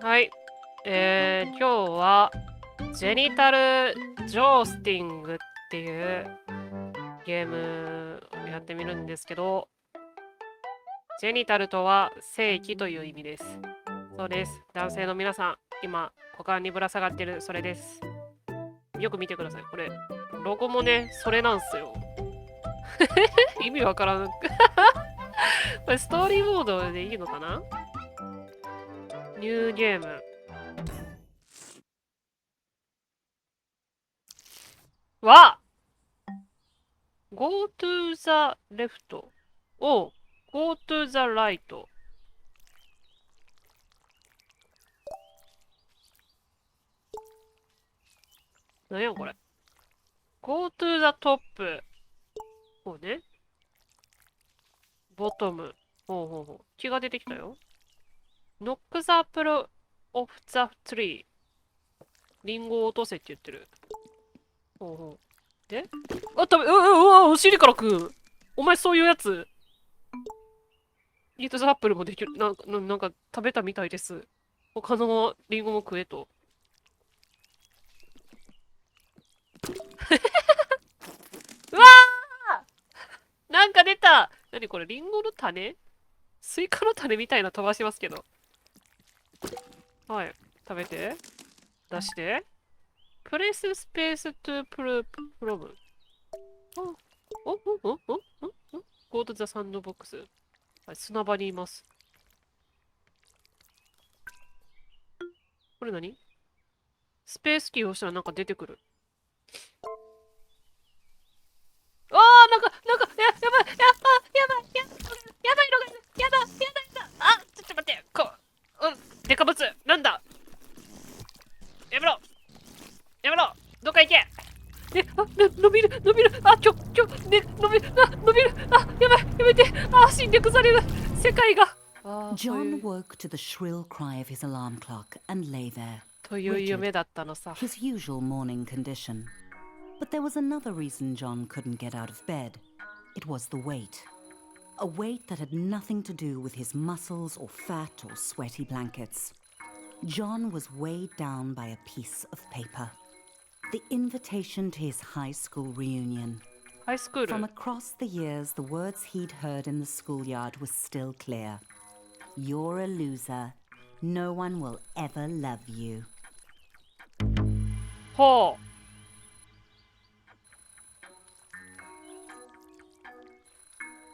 はい。今日は、ジェニタル・ジョースティングっていうゲームをやってみるんですけど、ジェニタルとは性器という意味です。そうです。男性の皆さん、今、股間にぶら下がってる、それです。よく見てください。これ、ロゴもね、それなんすよ。意味わからん。これ、ストーリーモードでいいのかな？ニューゲーム。は、Go to the left を Go to the right。何やこれ。Go to the top。こうね。bottom。ほうほうほう。木が出てきたよ。Knock the apple off the tree。リンゴを落とせって言ってる。ほうほう。であ、お尻から食う。お前そういうやつ。イートザアップルもできる。なんか食べたみたいです。他のリンゴも食えと。うわーなんか出た。何これ、リンゴの種？スイカの種みたいな飛ばしますけど。はい。食べて。出して。プレススペーストゥプロム。ゴートザサンドボックス。はい、砂場にいます。これ何？スペースキーを押したらなんか出てくる。なんか、やばい、やばいのがいる。やだ。ちょっと待って。デカブツ。なんだ？やめろ。どっか行け。伸びる。伸びる。やばい、やめて。侵略される。世界が。John woke to the shrill cry of his alarm clock and lay there, という夢だったのさ。 his usual morning condition. But there was another reason John couldn't get out of bed. It was the weight. A weight that had nothing to do with his muscles or fat or sweaty blankets. John was weighed down by a piece of paper. The invitation to his high school reunion. ハイスクール。 From across the years, the words he'd heard in the schoolyard were still clear. You're a loser. No one will ever love you. ほう。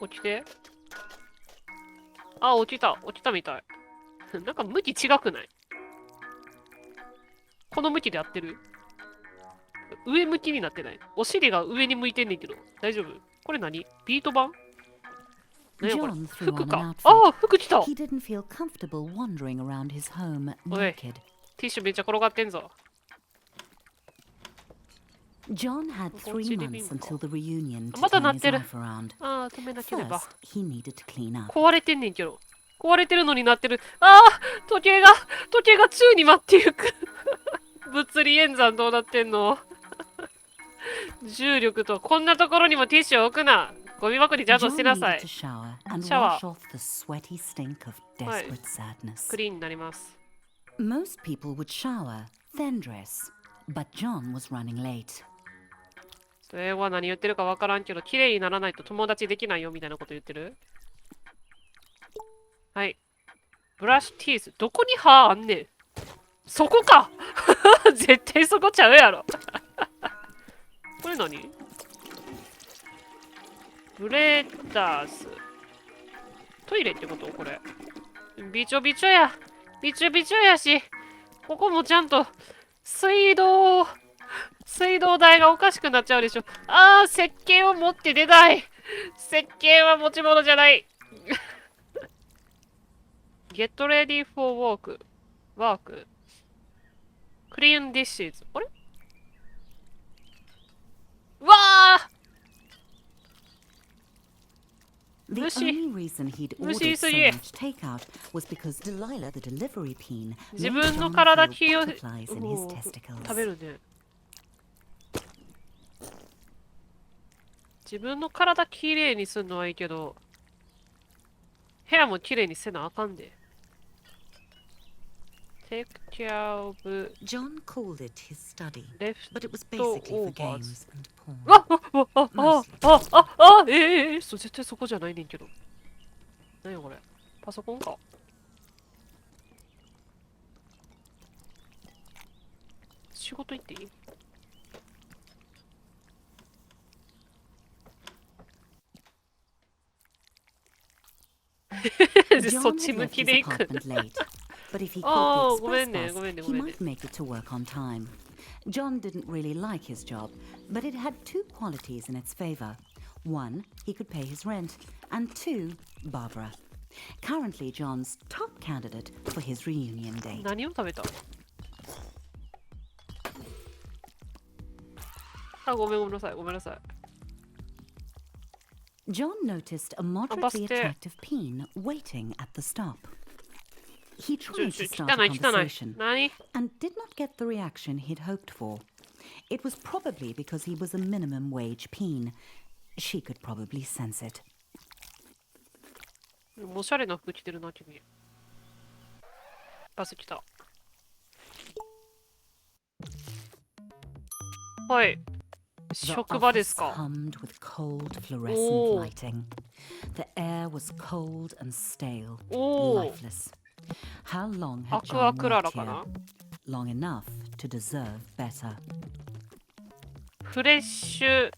起きて。起きたみたい。なんか向き違くない？この向きで合ってる？上向きになってない？お尻が上に向いてんねんけど。大丈夫？これ何？ビート板？何やこれ？ John threw 服 on か。 an outfit. 服来た。 He didn't feel comfortable wandering around his home おい、 naked. ティッシュめっちゃ転がってんぞ。 John had 3 months until the reunion to また turn 鳴っ his てる。 life around. 止めなければ。 First, he needed to clean up. 壊れてんねんけど。壊れてるのになってる。時計が宙に舞っていく。物理演算どうなってんの？重力と、こんなところにもティッシュを置くな。ゴミ箱にちゃんと捨て John なさ needed い。 to shower and Shower. wash off the sweaty stink of desperate sadness. クリーンになります。 Most people would shower, then dress. But John was running late. 英語は何言ってるかわからんけど、綺麗にならないと友達できないよみたいなこと言ってる？はい。ブラッシュティース。どこに歯あんねん？そこか。絶対そこちゃうやろ。これ何？ブレーダース。トイレってこと？これ。びちょびちょやし、ここもちゃんと水道代がおかしくなっちゃうでしょ。石鹸を持って出ない。石鹸は持ち物じゃない。Get ready for work. Clean dishes. あれ？うわーThe only reason he'd ordered so much takeout was because Delilah, the delivery peen, 自 made 分の John 体 feel きよ butterflies in his testicles. 食べるね。自分の体きれいにするのはいいけど、部屋もきれいにせなあかんで。Take care of John called it his study, left but it was basically for overs. games and porn. そう、絶対そこじゃないねんけど。何よこれ。パソコンか。仕事行っていい？そっ John ち had 向 left き his で行く。 apartment late, but if he caught ああ、 the ごめ express んね、 bus, ごめんね、ご he めんね。 might make it to work on time. John didn't really like his job, but it had two qualities in its favor. One, he could pay his rent, and two, Barbara. Currently, John's top candidate for his reunion date. 何を食べた？あ、ごめんなさい、ごめんなさい。John noticed a moderately Buster. attractive peen waiting at the stop. He ちょ tried ち to ょ、 start 汚 a い、汚い。 conversation 何？ and did not get the reaction he'd hoped for. It was probably because he was a minimum wage peen. She could probably sense it. おしゃれな服着てるな、君。バス来た。はい。 The 職場です office か。 hummed with cold fluorescent Oh. lighting. The air was cold and stale, おお。 lifeless. How long ア had クア John クラ worked ラかな。 here? Long enough to deserve better. フレッシュ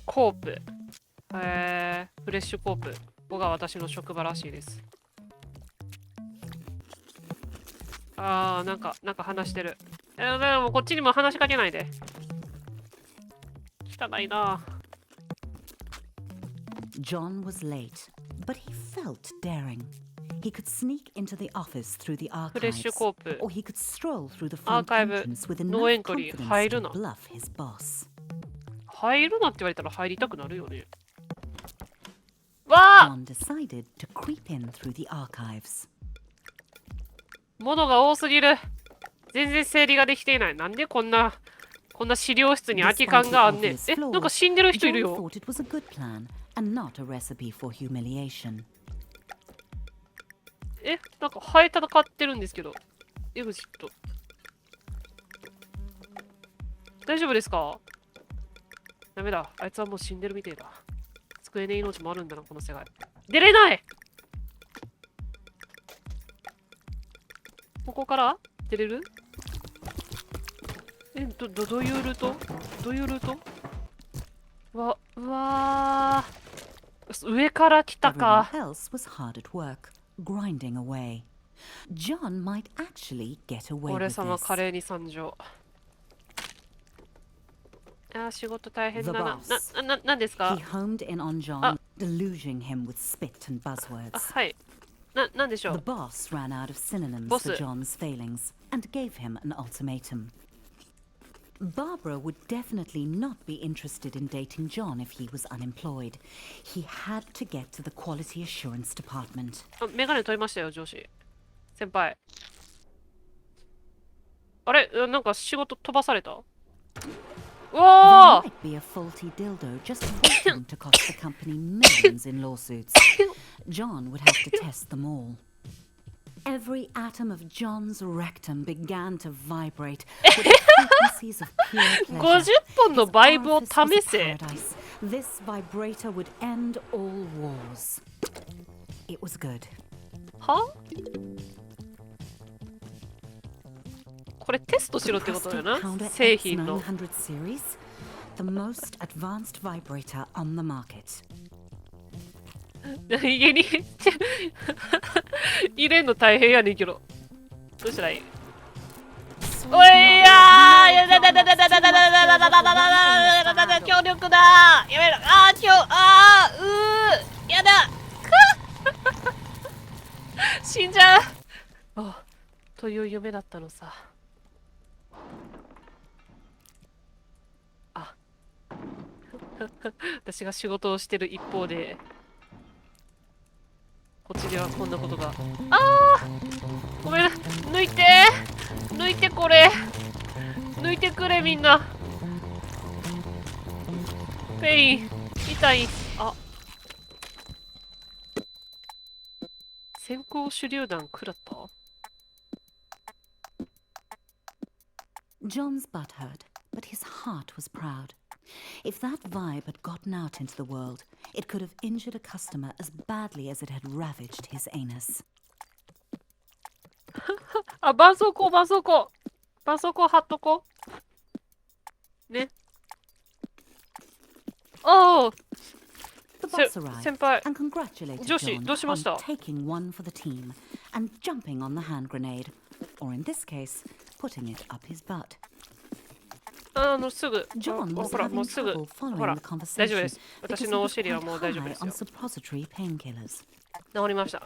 コープ。フレッシュコープ。ここが私の職場らしいです。あー、なんか話してる。でもこっちにも話しかけないで。汚いな。 John was late, but he felt daring. He could sneak into the office through the フレッ archives, シュコープ。 or he could stroll through the アー front カイブ。 entrance with ノーエ enough ントリー。 confidence 入る to な。 bluff his boss. 入るなって言われたら入りたくなるよね。わあ！ John decided to creep in through the archives. 物が多すぎる。全然整理ができていない。なんでこんな資料室に空き缶があんねん。え、なんか死んでる人いる John よ。 thought it was a good plan and not a recipe for humiliation. え、なんかハエ戦ってるんですけど。エグジット。大丈夫ですか？ダメだ。あいつはもう死んでるみてえだ。机で命もあるんだな、この世界。出れない！ここから出れる？え、どういうルート？どういうルート？うわー。上から来た Everyone か。 else was hard at work, grinding away. John might actually get away 俺 with 様 this. 華麗に参上。あー、仕事大変 The だな。 boss. なんですか？ He homed in on John, deluging him with spit and あ、 buzzwords. はい。なんでしょ The う。 boss ran out of synonyms Boss. for John's failings and gave him an ultimatum. Barbara would definitely not be interested in dating John if he was unemployed. He had to get to the quality assurance department. あ、メガネ取りましたよ、上司。先輩。あれ、なんか仕事飛ばされた？う There わー！ might be a faulty dildo just waiting to cost the company millions in lawsuits. John would have to test them all. Every atom of John's rectum began to vibrate with the frequencies of pure pleasure. 50本のバイブを His orifice was 試 a せ。 paradise. This vibrator would end all wars. It was good. は？これテストし The ろってことだよ Presto な。 Pounder 製品の。 X900 series, the most advanced vibrator on the market. 家に入れんの大変やねんけど。どうしたらいい？おいやー！やだだだだだだだだだだだだだだだ強力だ！やめろ！やだ！死んじゃう！あ、という夢だったのさ。あ、私が仕事をしてる一方で。こっちではこんなことが。ごめん、抜いてこれ。抜いてくれみんな。ペイン、痛い。あ、先行手榴弾食らった？ John's butt hurt, but his heart was proud. If that vibe had gotten out into the world, it could have injured a customer as badly as it had ravaged his anus. あ、絆創膏、絆創膏。絆創膏貼っとこう。ね。おお The boss arrived 先輩。 and congratulated 女子、 John どうしました on taking one for the team and jumping on the hand grenade, or in this case, putting it up his butt. すぐ。John ほ was ら、も having うすぐ。 trouble ほ following ら the、大丈夫で conversation す。 because 私 he のお was 尻は quite もう大丈夫 high です on よ。 suppository painkillers. 治りました。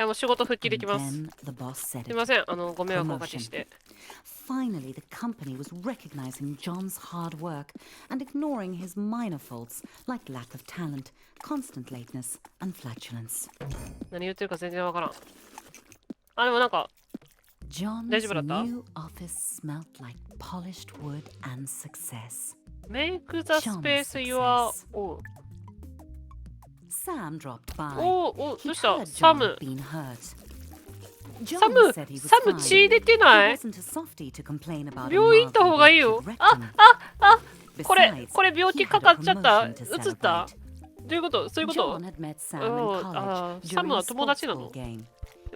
もう仕事復帰で And きます。 then the boss said すい it. ません。ご迷惑をおかけして。 Finally, the company was recognizing John's hard work and ignoring his minor faults like lack of talent, constant lateness, and flatulence. 何言ってるか全然わからん。あ、でもなんか、 John's 大丈夫だった new office smelled like polished wood and success. Make the space your own. Sam dropped by. ど He うした heard サ John ム had。been hurt. サ John ム、 said he was サム fine. 血出て He ない wasn't a softie to complain about a 病院行った方がいい mildly よ。 ruptured あ、 rectum. これ Besides, これ病 he 気 had か a かっちゃった promotion to 映った celebrate. どういうことそういうこと John had met Sam うん in あ college サム during は a 友達な sports の ball game.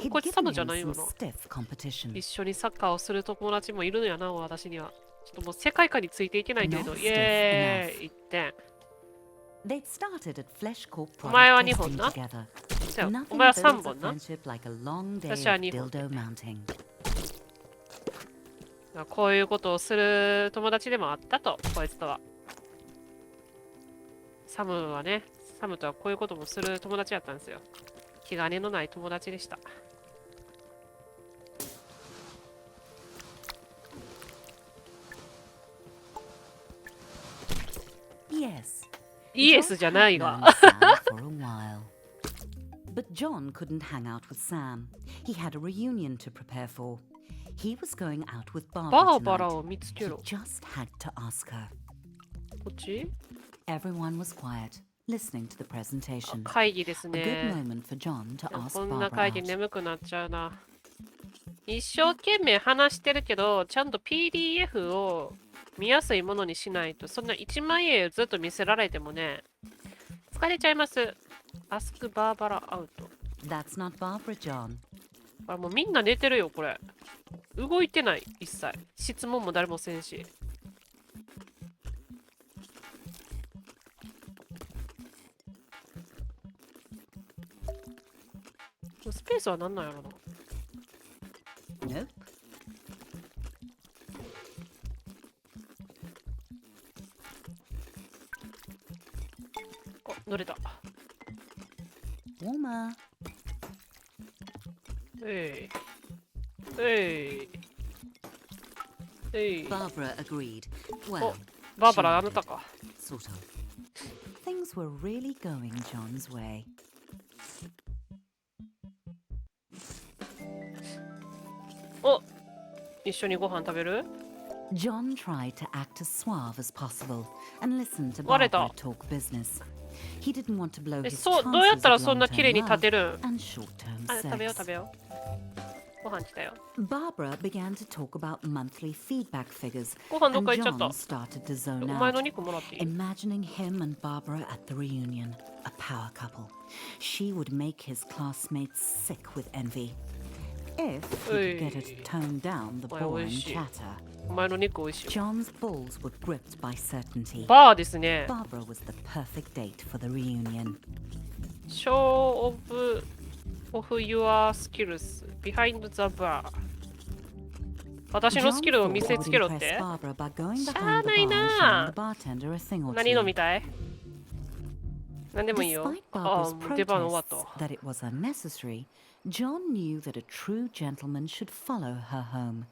He'd こいつサ given ムじゃ him ないよ some な stiff competition. 一緒にサッカーをする友達もいるのやな私にはちょっともう世界観についていけないけれど Not イエーイ1点 They'd started at Flesh Corp お前は product 2本 testing な together. そうや Nothing お前は builds 3 a 本な friendship like a long day 私は of 2本 dildo mounting. こういうことをする友達でもあったとこいつとはサムはねサムとはこういうこともする友達だったんですよ気兼ねのない友達でしたYes. イエスじゃないが Known Sam for a while. But John couldn't hang out with Sam. He had a reunion to prepare for. He was going out with バ Barbara ーバラ tonight. を見つけ He ろ just had to ask her. こっち Everyone was quiet, listening to the presentation. 会議です A good ね moment for John to ask こんな Barbara 会議 out. 眠くなっちゃうな一生懸命話してるけどちゃんと PDF を見やすいものにしないとそんな1万円ずっと見せられてもね疲れちゃいますアスクバーバラアウト That's not Barbara, John. あれもうみんな寝てるよこれ動いてない一切質問も誰もせんしスペースは何なんやろな Nope. あ乗れた Warmer. えいえいえい Barbara agreed. お Well, バーバラあなたか sort of. Things were really going John's way. お一緒にご飯食べる John tried to act as suave as possible and listen to 割れ Barbara た talk business. He didn't want to blow え his そうどうやっ chances たら of そんな綺麗 long-term に立 love てるん and short-term あ食べよう sex. 食べようご飯来たよ Barbara began to talk about monthly feedback figures, ご飯どっ and か行っちゃった John started to お zone 前の out, 肉もらっていい imagining him and Barbara at the reunion, a power couple. She would make his classmates sick with envy. If he could get her to tone down the boring chatter. お前の肉美味しい John's balls were gripped by certainty. バーですね Barbara was the perfect date for the reunion. Show of your skills behind the bar 私のス John キルを thought 見 he せ would つけろっ impress て Barbara by going しゃ behind あ the ない bar and な showing the bartender a thing or 何飲 two. みたい何でもいいよ Despite あ Barbara's もう出番終わっ protests た that it was unnecessary, John knew that a true gentleman should follow her home.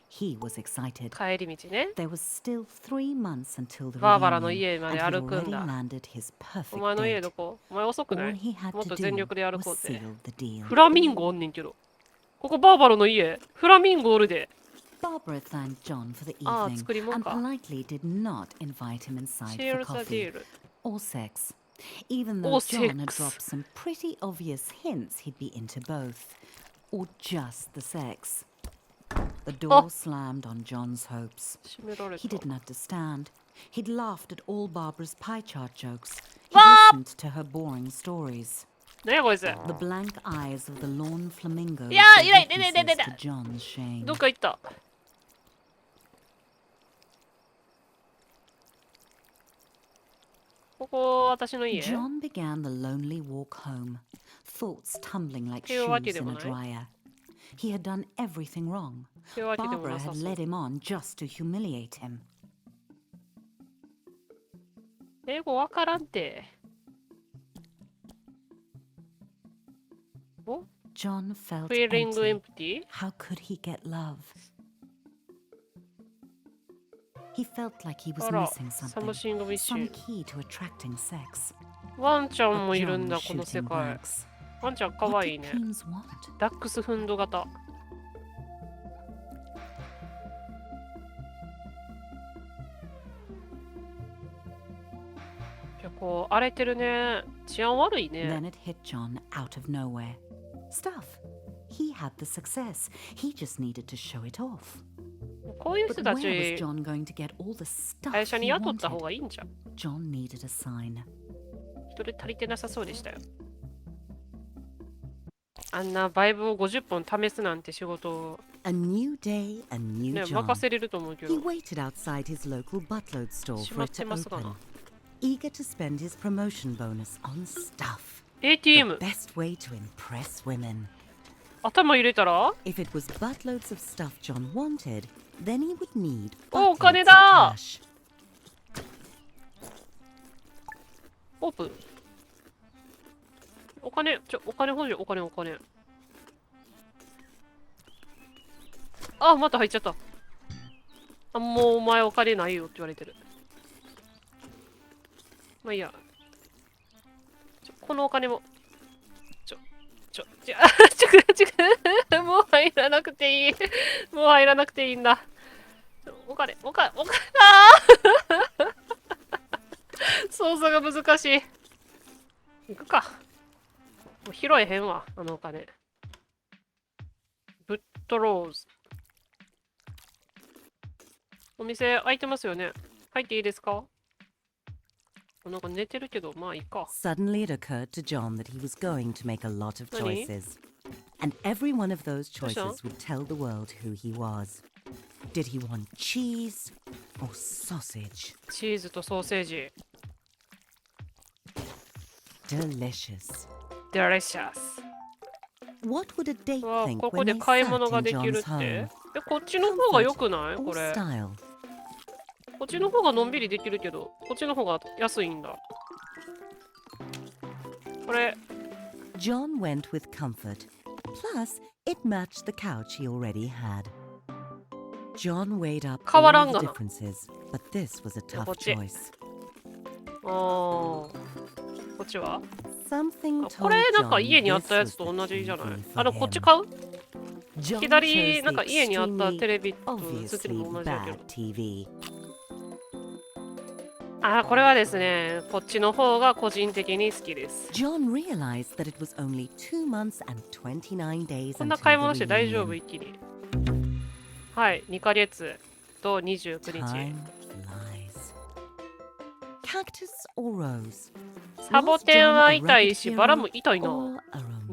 He was excited. 帰り道ね There was still 3 months until the バーバラの reunion, 家ま and で he'd 歩くん already だ landed his お perfect 前の家 date. どこお前遅くな All い he had もっ to と全 do 力で歩 was こうって seal the deal. フラミンゴおんねんけどここバーバラの家フラミンゴおるで Barbara thanked John for the ああ evening 作り物 and か politely did not invite him inside シ for ールザディ coffee ール or sex, even though Or John had sex. dropped some pretty obvious hints he'd be into both, or just the sex. The door slammed on John's hopes. 閉められ He た。 didn't understand. He'd laughed at all Barbara's pie chart jokes. He Bob! listened to her boring stories. 何やこいつ。 The blank eyes of the lawn flamingos いやー、いない、 were 出て、出て、出 witnesses て。 to John's shame. どっか行った。ここ、私の家。 John began the lonely walk home, thoughts tumbling like っていうわ shoes けで in も a ない。 dryer. He had done everything wrong. っていうわけでも Barbara なさ had そう。 led him on just to humiliate him. 英語わからんて。お John felt Feeling empty. empty? How could he get love? He felt like he was あら、 missing サム something, シングミッシ some ュ。 key to attracting sex. ワンちゃん But もいるん John だ、 was この世 shooting 界。 blanks. ワンちゃんか What わいい did ね。 teens want? ダックスフンド型。結構荒れてるね。治安悪い Then ね。 it hit John out of nowhere. Stuff. He had the success. He just needed to show it off. こういう But 人た where was ち、 John going to get all the stuff 会社に he 雇った wanted? 方がいいんじゃん。 John needed a sign. 人で足りてなさそうでしたよ。あんなバイブを50本試すなんて仕事を、 A new day, a new ね、 John. 任せれると思うけ He ど。 waited outside his local buttload store 閉 for まっ it て to ますかな。 open, eager to spend his promotion bonus on stuff. The ATM。 best way to impress women. 頭入れたら If it was buttloads of stuff John wanted, then he would need お、お buttloads 金 of だ cash. オープン。お金、お金欲しい、お金、お金。あ、また入っちゃった。あ、もうお前お金ないよって言われてる。まあいいや。このお金も。もう入らなくていい。もう入らなくていいんだ。お金、あー操作が難しい。行くか。もう拾えへんわ、あのお金。ブッドローズ。お店開いてますよね。入っていいですか？なんか寝てるけど、まあいいか。 Suddenly it occurred to John that he was going to make a lot of Nani? choices. And every one of those What's choices would tell the world who he was. Did he want cheese or sausage? チーズとソーセージ。Delicious. Delicious。 What would a date わあ、 think ここ when で they 買い sat 物が in できる John's って。 home? こっちの方が良くない？ Or これ。 style? こっちの方がのんびりできるけど、こっちの方が安いんだ。これ、 John went with comfort. Plus, it matched the couch he already had. John weighed up all the 変わらんがな。 differences, but this was a tough こっち。 choice. あー、こっちは Something あ told これなんか John 家にあっ this たや was つ the と同じじゃない TV あ for の、こっち him. 買う John 左、 chose なん the か家にあった extremely テレビと映ってる obviously の同じだけど bad。TV. あー、これはですね、こっちの方が個人的に好きです。 John realized that it was only 2 months and 29 days こんな買い until 物 the して大丈夫 reunion. 一気に。はい、2ヶ月と29日。 Time flies. Cactus or rose? サボテン Was は John a 痛い rugged し、バラ hero も痛いな。 or a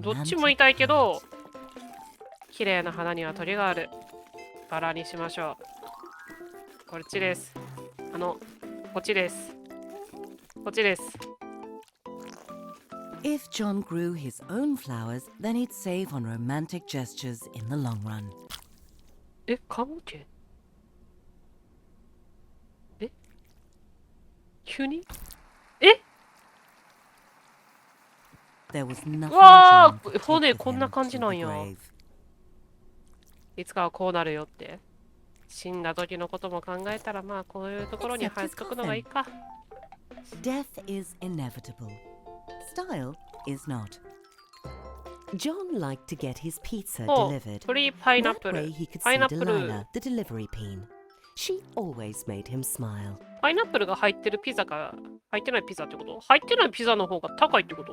どっち romantic も痛いけ poet? ど、綺麗な花には鳥がある。バラにしましょう。こっちです。こっちです。こっちです。 If John grew his own flowers, then he'd save on romantic gestures in the long run. え、棺桶急に There was nothing うわ John ー could take 骨 with こんな him 感じ to なん the や。 grave. いつかはこうなるよって。死んだ時のことも考えたら、まあこういうところに入っとくのがいいか。 Death is inevitable. Style is not. John liked to get his pizza お delivered. フリーパイナップ That ル way。he could パイ see ナップル。 Delilah, the delivery peen. She always made him smile. パイナップルが入ってるピザか、入ってないピザってこと？入ってないピザの方が高いってこと？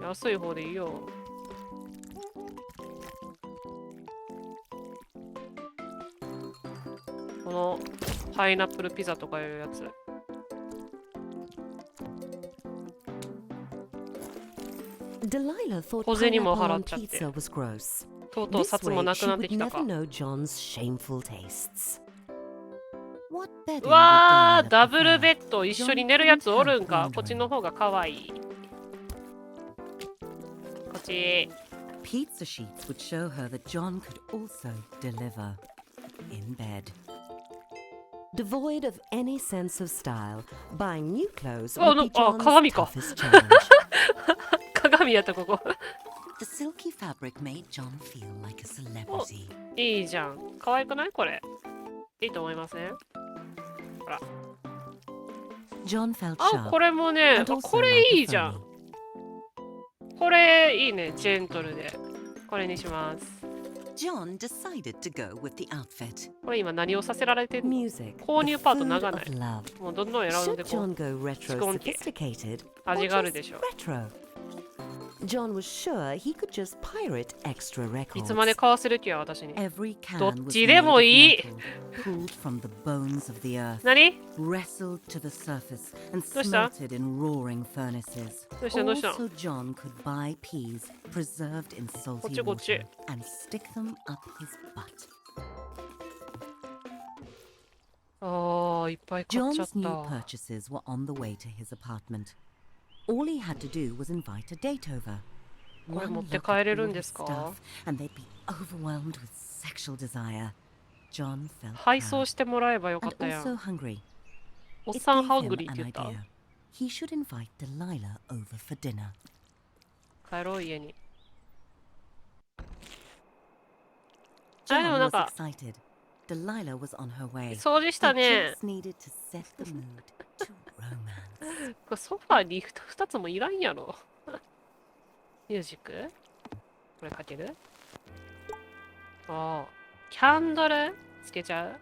安い方でいいよ。のパイナップルピザとかいうやつ。Delilah thought 小銭も pineapple 払っ on ちゃって pizza was gross. とうとう This 札も way, なく she なって would きたか。 never know John's shameful tastes. What う bedding わ would ー、 Delilah ダブル prefer? ベッド一緒に寝るやつおるんか。こっちの方がかわいい。こっち。Pizza sheets would show her that John could also deliver in bed. Devoid of any sense of style, buying new clothes would be John's 鏡か。 toughest challenge. 鏡やったここ。 The silky fabric made John feel like a celebrity. いいじゃん。可愛くないこれ。いいと思いません？ほら。 John felt あ、 sharp これもね、 and also これ like い a いじゃ phony. ん。これいいね、ジェントルで。これにします。 John decided to go with the outfit. これ今何をさせられてんの？ Music, 購入 the パート food 長ない。 of love. もうどんどん選ん Should でこ John う。 go retro 蓄音機。 sophisticated 味 or がある just でしょ。 retro? John was sure he could just pirate extra い records. つまで買わせる気や私に。 Every ど can っ was ち made で of もいい。 metal, pulled from the bones of the earth, 何？ wrestled to the surface, and どうした？ smelted in roaring furnaces. どうしたどうした？ Also, John could buy peas preserved in こっ salty ちこっち。 water and stick them up his butt. ああ、いっぱい買っちゃっ John's new た。 purchases were on the way to his apartment. All he had to do was invite a date over. これ One 持って look at 帰れる all んで his すか？ stuff, and they'd be overwhelmed with sexual desire. John felt 配送 proud してもらえばよかっ and たや also ん。 hungry. おっ It さん gave ハン him グリーって an 言った？ idea. He should invite Delilah over for dinner. 帰ろう家に。あ、で John もなん was か excited. Delilah was on her way. 掃除した He ね。 just needed to set the mood to romance. これソファーに2つもいらんやろ。ミュージックこれかける？ああ。キャンドルつけちゃう？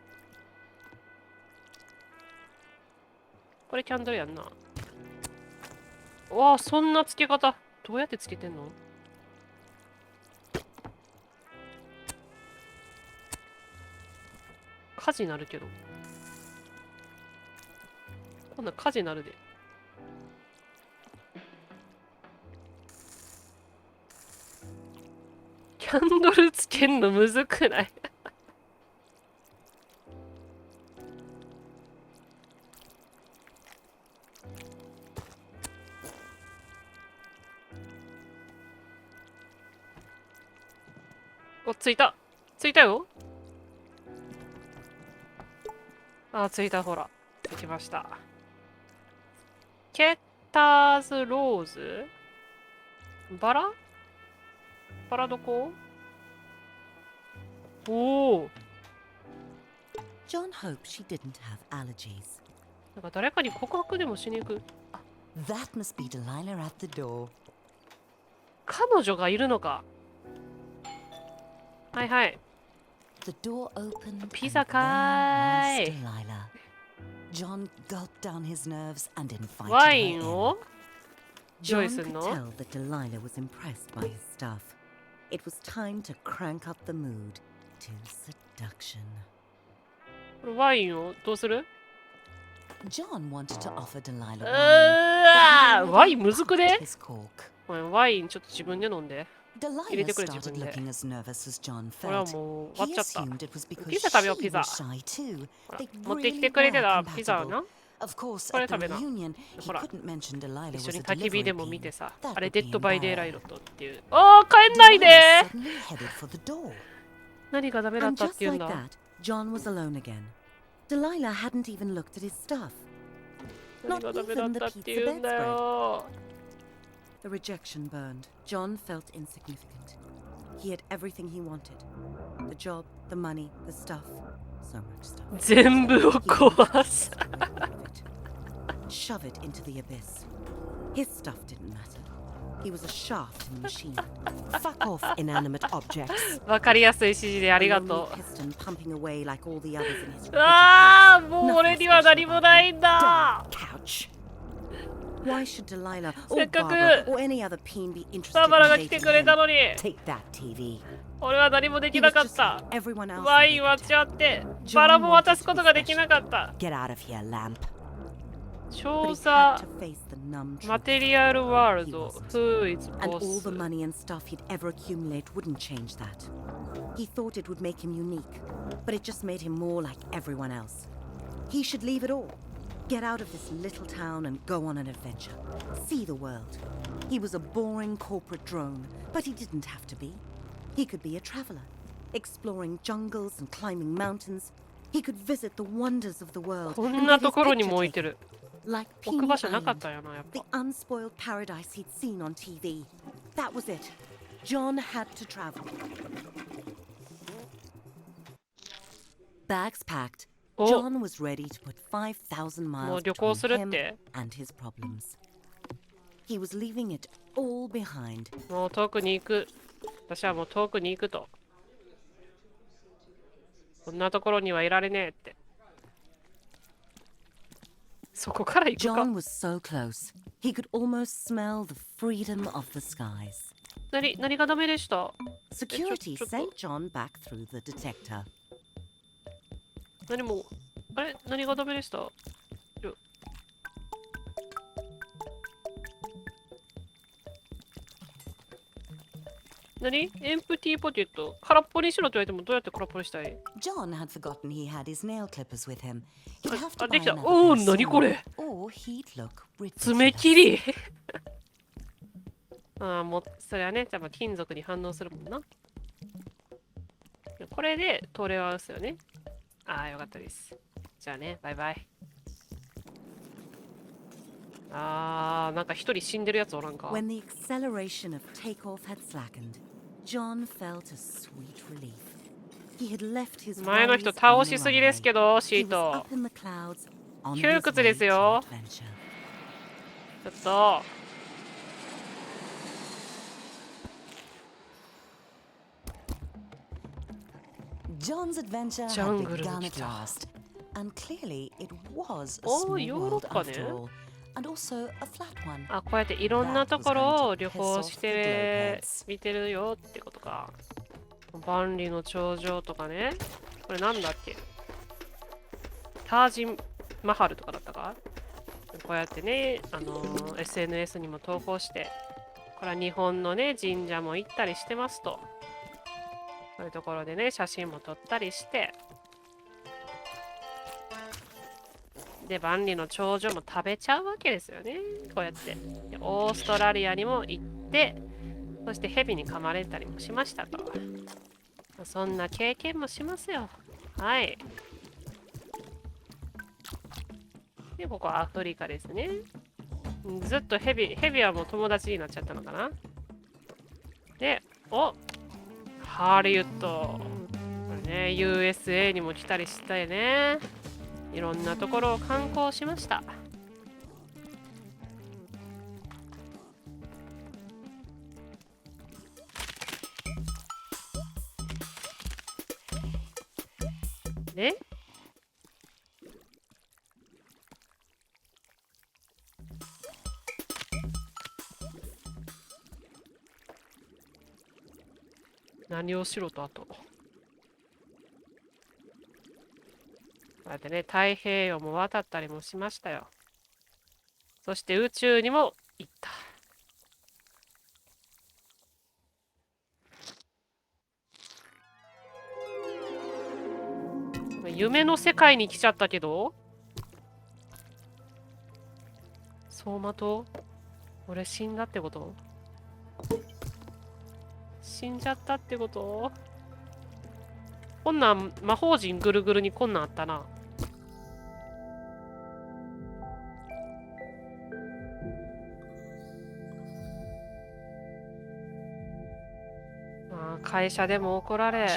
これキャンドルやんな。わあ、そんなつけ方。どうやってつけてんの？火事になるけど。こんな火事になるで。キャンドルつけんのむずくない？お、ついた。ついたよ。あ、ついた、ほら。つきました。ケッターズローズバラバラどこ？おお。 John hoped she didn't have allergies. なんか誰かに告白でもしに行く。 That must be Delilah at the door. 彼女がいるのか。はいはい。 The door opened. Pizza and there was かーい。 Delilah. John gulped down his nerves and invited ワ her イン in. を用意 John する could の？ tell that Delilah was impressed by his stuff. It was time to crank up the mood to seduction. これワインをどうする？ John wanted to offer Delilah う wine. わー、ワインむずくね？ His cork. ごめん、ワインちょっと自分で飲んで。入れ Delilah てくれ、 started 自分で。 looking as nervous as John これは felt. もう終わっ He ちゃった。 assumed it was because ピザ食べよう、 she ピザ。 was shy too. ほら They 持ってき really てくれて were たピザ compatible. な。 Of course, これ at the 食べな。 reunion, he ほら、 couldn't mention Delilah 一緒 was に a 焚き火で delivery も見て queen. さ、 That あれ would デ be ッドバイデイライ embarrassing. トっていう。ああ、帰んない Delilah で suddenly headed for the door. 何がダメだっ And たっ just ていうん like だ。 that, John was alone again. Delilah hadn't even looked at his stuff. 何がダメだったっていうんだよ。 The rejection burned. John felt insignificant. He had everything he wanted. The job, the money, the stuff. So much stuff. 全部を He 壊す。 wanted to get rid of it. Shove it into the abyss. His stuff didn't matter. He was a shaft in the machine. Fuck off, inanimate objects. わかりやすい指示であり A が lonely と piston pumping away like all the others in his う。rigid ああ、 house. もう俺には何もないんだ。 Couch. Why should Delilah せ or っかく Barbara or any other peen be interested バーバラ in が来て dating くれた him? のに Take that TV. 俺は何もでき He な was かっ just た。 like everyone else. ワ in イン割っ Biggerton. ちゃってバラも渡すことができなかった。 Get out of here, lamp. 調 But he 査 had to face the numb マ truth. テリアルワール He ド wasn't. Who is And all boss? the money and stuff he'd ever accumulate wouldn't change that. He thought it would make him unique, but it just made him more like everyone else. He should leave it all. Get out of this little town and go on an adventure. See the world. He was a boring corporate drone, but he didn't have to be. He could be a traveler, exploring jungles and climbing mountains. He could visit the wonders of the world こ and んな get と his ころに picture も置い taken. てる。 Like 置く Peony 場所なかっ Island, たよな、やっ the ぱ。 unspoiled paradise he'd seen on TV. That was it. John had to travel. Bags packed, お、 John was ready to put 5,000もう miles 旅行 between するっ him て。 and his problems. He was leaving it all behind. もう遠くに行く。私はもう遠くに行くと。こんなところにはいられねえって。そこから行くか。 John was so close, he could almost smell the freedom of the skies. 何がダメでした？ Security ちょっと sent John back through the detector. 何も、あれ何がダメでした？何？エンプティーポケット。空っぽにしろと言われてもどうやって空っぽにしたい？ John had forgotten he had his nail clippers with him. He'd have to あ、 buy できた。 another おお、 pair 何 soon, これ？ or he'd look 爪 ridiculous. 切りああ、もう、それはね、じゃあまあ金属に反応するもんな。これで通れ合わすよね。ああ、よかったです。じゃあね、バイバイ。ああ、なんか一人死んでるやつおらんか。 When the acceleration of takeoff had slackened, John felt a sweet relief. He had left his 前の worries 人 on 倒 the しすぎです runway. けど、シ He ー was ト。 up in the clouds on 窮 his 屈 way です to よ。 adventure. ちょっと。John's adventure had Jungle begun に at 来た。 last, and clearly it was a おー、 small ヨーロ world ッパね。 after all, and also a flat one. あ、こうやっていろんなところを旅行して見てるよってことか。万里の長城とかね。これなんだっけ？タージンマハルとかだったか？こうやってね、SNS にも投稿して、これは日本のね、神社も行ったりしてますと。そういうところでね、写真も撮ったりして、で、万里の長城も食べちゃうわけですよね。こうやって。でオーストラリアにも行って、そしてヘビに噛まれたりもしましたと。そんな経験もしますよ。はい。で、ここはアフリカですね。ずっとヘビはもう友達になっちゃったのかな。で、お、ハリウッド。これね、USA にも来たりしたよね。いろんなところを観光しました。で、何をしろとあと。こうやってね、太平洋も渡ったりもしましたよ。そして宇宙にも行った。夢の世界に来ちゃったけど、走馬灯？俺死んだってこと？死んじゃったってこと？こんなん魔法陣ぐるぐるにこんなんあったな。会社でも怒られ、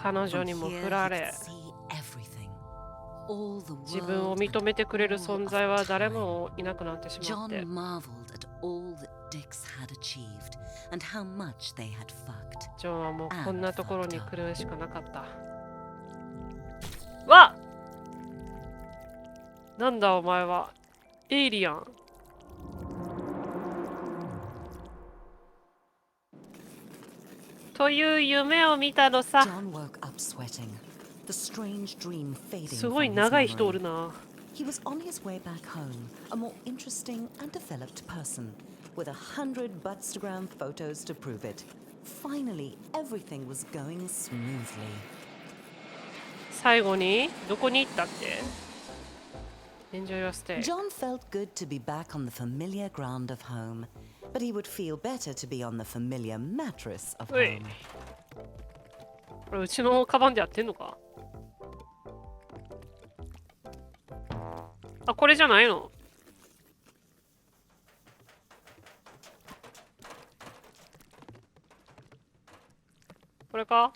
彼女にも振られ、自分を認めてくれる存在は誰もいなくなってしまって。ジョンはもうこんなところに来るしかなかった。わっ！なんだお前は。エイリアン。という夢を見たのさ。John woke up sweating, the strange dream fading すごい from his 長い人お memory. るな。He was on his way back home, a more interesting and developed person, with 100 Butstagram photos to prove it. Finally, everything was going smoothly. 最後にどこに行ったって？ Enjoy your stay. John felt good to be back on the familiar ground of home, but he would feel better to be on the familiar mattress of うい。 home. これうちのカバンでやってんのか？あ、これじゃないの？これか？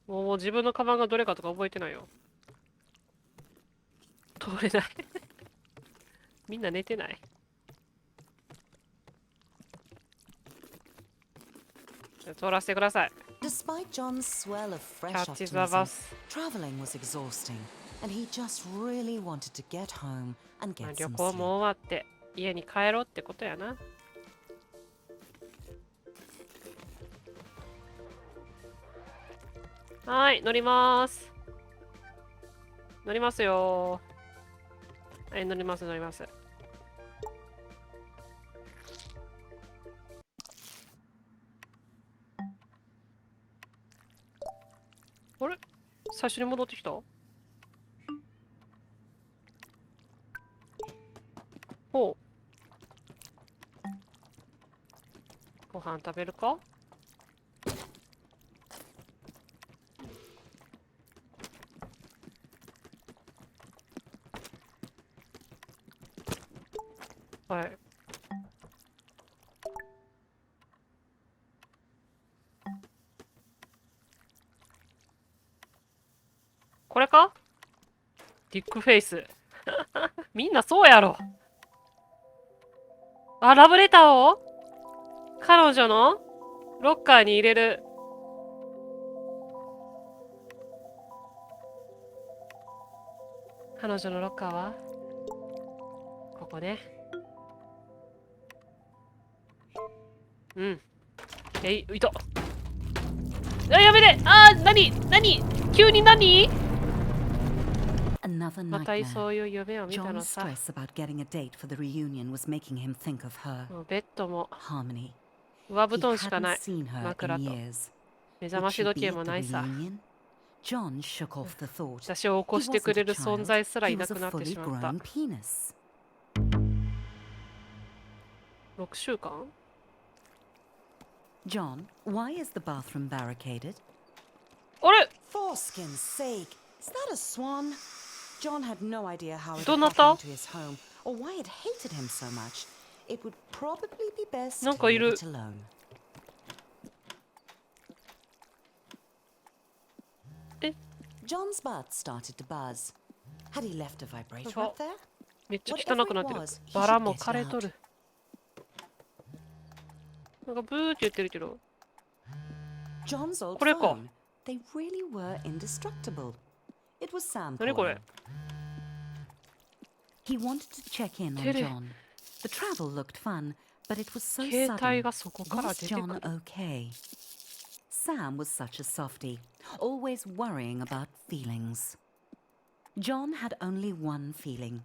もう自分のカバンがどれかとか覚えてないよ。取れない。みんな寝てない。取らせてください。Despite John's swell of fresh Catches the optimism, bus. traveling was exhausting, and he just really wanted to get home and まあ get 旅 some 行 sleep. も終わって家に帰ろうってことやな。はい、乗ります。乗りますよ。はい、乗ります、乗ります。あれ？最初に戻ってきた？ほう。ご飯食べるか？はい。これか？ディックフェイス。みんなそうやろ。あ、ラブレターを彼女のロッカーに入れる。彼女のロッカーはここね。うん。いた。あ、やめて。あ、何急に何？ Another また nightmare. そういう夢を見た John's のさ。 stress about getting a date for the reunion was making him think of her, もうベッドも Harmony. 上布 He 団しか hadn't ない。 seen her in 枕と years. 目覚 Would まし she 時 be 計 at も the ないさ。 reunion? John shook off the thought. 私を起こ He してく wasn't れ a る存 child. 在すら He いな was a くなって fully しまった。 grown penis. 6週間？ John, why is the bathroom barricaded? あれ？ Foreskin's sake! Is that a swan? John had no idea how it ど had な gotten た？ into his home or why it hated him so much. It would probably be best なん to かい leave る。 it alone. John's butt started to buzz. Had he left a vibrator up there? めっちゃ Whatever 汚く it なってる。 was, he バラ should も get 枯 it れと out. る。なんかブーって言ってるけど。 John's old これか。 phone. They really were indestructible. It was Sam 何こ calling. れ？ He wanted to check in on テレ。 John. The travel looked fun, but it was so 携帯 sudden. がそこから Was 出てく John る。 okay? Sam was such a softie, always worrying about feelings. John had only one feeling,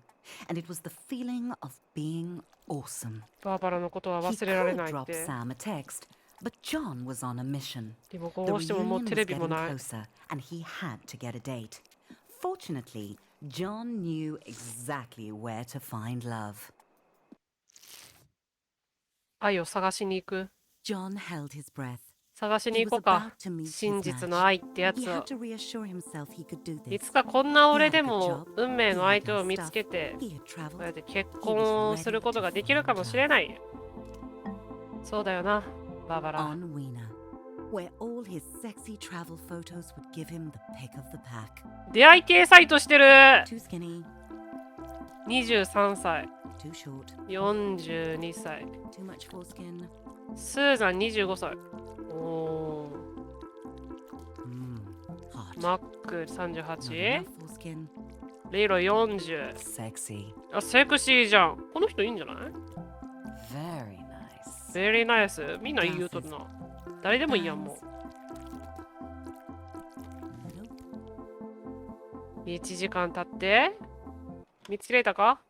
and it was the feeling of being awesome. バーバラのことは He 忘れられ could ないっ drop て。 Sam a text, but John was on a mission. でもこ The うしてももう reunion テ was レビも getting ない。 closer, and he had to get a date. Fortunately, John knew exactly where to find love. 愛を探しに行く。 John held his breath. 探し He に行 was こうか。 about to meet 真 his 実の match. 愛ってや He つを。 had to reassure himself he could do い this. つかこんな He 俺 had で a good も job. 運命 He の had 相手を nice 見つ stuff. けて、 He had こうやっ traveled. て結婚することができるかもしれない。そうだよな、バーバラ。 On Weena, where all his sexy travel photos would give him the pick of the pack. 出会い系サイトしてる。 Too skinny, 23歳、 too short, 42歳、 too much foreskin. スーザン25歳。おー。 Hot. マック Not 38。 enough foreskin. レイロ40。Sexy. あ、セクシーじゃん。この人いいんじゃない？ Very nice. ベリーナイス。みんないい言うとるな。誰でもいいやん、も Nope. う。1時間経って。見つけれたか？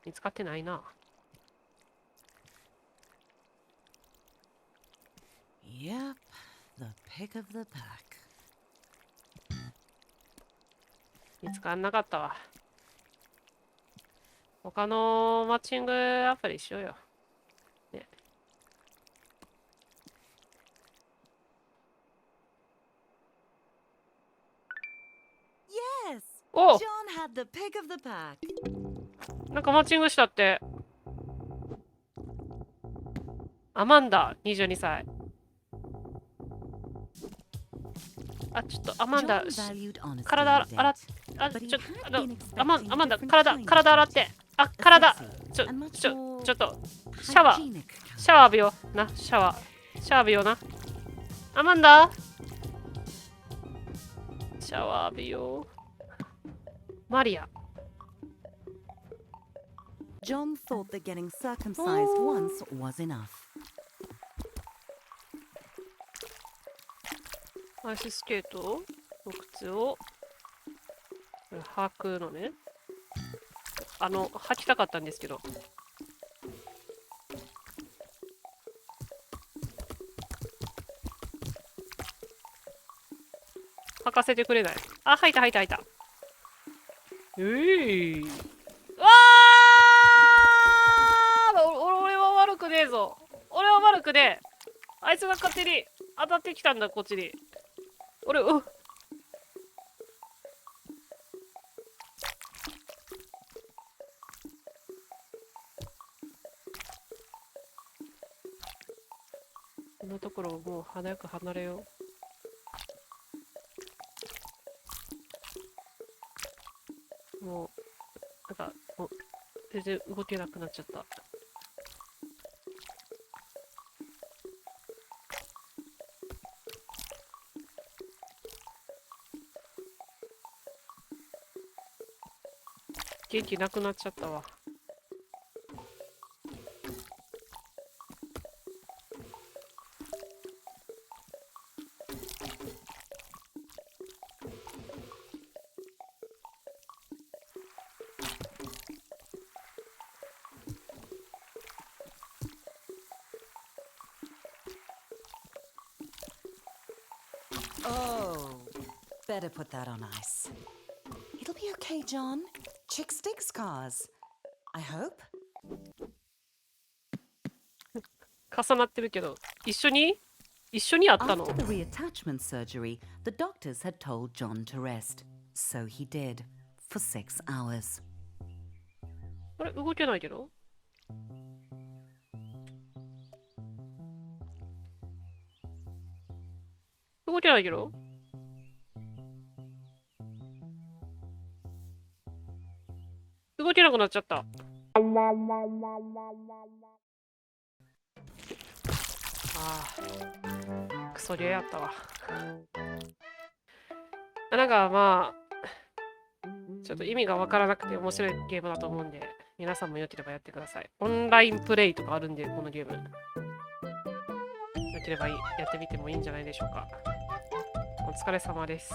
見つかってないな。Yep, the pick of the pack. 見つかんなかったわ。他のマッチングアプリしようよ。ね。Yes, お！ John had the pick of the pack. なんかマッチングしたって。アマンダ、22歳。あ、ちょっとアマンダ、 John valued honesty 体 and 洗っ depth, あ、 but he ちょ、 had been アマン expecting ダ、 different 体 kinds 洗 of って。 depth. あ、 A 体、 sexy ちょ、 and much ちょ、 more ちょっと、シャワー、 hygienic シャワー浴びよう。な、シャワー。シャワー浴びような。アマンダシャワー浴びよう。マリア。John thought that getting circumcised Oh. once was enough. アイススケートの靴を履くのね。履きたかったんですけど。履かせてくれない。あ、履いた。うわ俺は悪くねえぞ。俺は悪くねえ。あいつが勝手に当たってきたんだ、こっちに。俺、このところをもう早く離れよう。もう、なんか、もう、全然動けなくなっちゃった。元気なくなっちゃったわ。Oh, better put that on ice. It'll be okay, John. Chick stick scars. I hope. 重なってるけど、一緒にあったの？ After the reattachment surgery, the doctors had told John to rest. So he did, for 6 hours. あれ、動けないけど？動けないけど？動けなくなっちゃった。ああ、クソゲーやったわ。なんかまあ、ちょっと意味がわからなくて面白いゲームだと思うんで、皆さんもよければやってください。オンラインプレイとかあるんで、このゲーム。よければやってみてもいいんじゃないでしょうか。お疲れ様です。